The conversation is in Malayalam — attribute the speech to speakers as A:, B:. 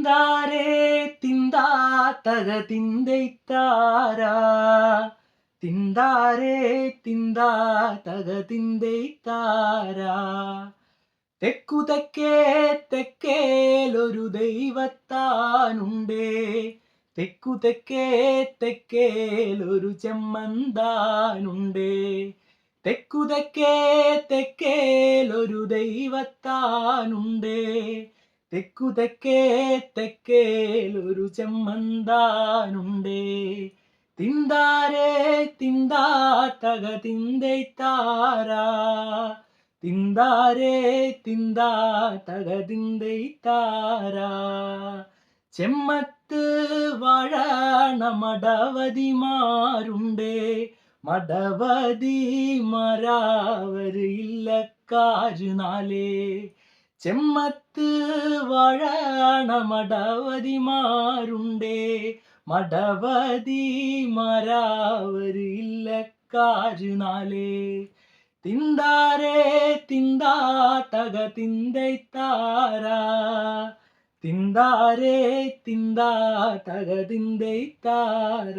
A: ತಿಂದಾರೆ ತಿಂದಾತಗ ತಿಂದೈತಾರ ತಿಂದಾರೆ ತಿಂದಾತಗ ತಿಂದೈತಾര തെക്കു തെക്കേ തെക്കേലൊരു ദൈവത്താനുണ്ടേ തെക്കു തെക്കേ തെക്കേലൊരു ചെമ്മന്താനുണ്ടേ തെക്കു തെക്കേ തെക്കേലൊരു ദൈവത്താനുണ്ടേ തെക്കു തെക്കേ തെക്കേലൊരു ചെമ്മന്താനുണ്ടേ തിന്താരേ തിന്താതക തിന്തൈത്താര തിന്താരേ തിന്താതക തിന്തൈത്താര ചെമ്മത്ത് വാഴണ മടവതിമാരുണ്ടേ മടവതിമാരവര് ഇല്ലക്കാര് നാലേ ചെമ്മത്ത് വാഴണ മടവതിമാരുണ്ടേ മടവതിമാരവര് ഇല്ലക്കാര് നാലേ തിന്താരേ തിന്താതക തിന്തൈത്താര തിന്താരേ തിന്താതക തിന്തൈത്താര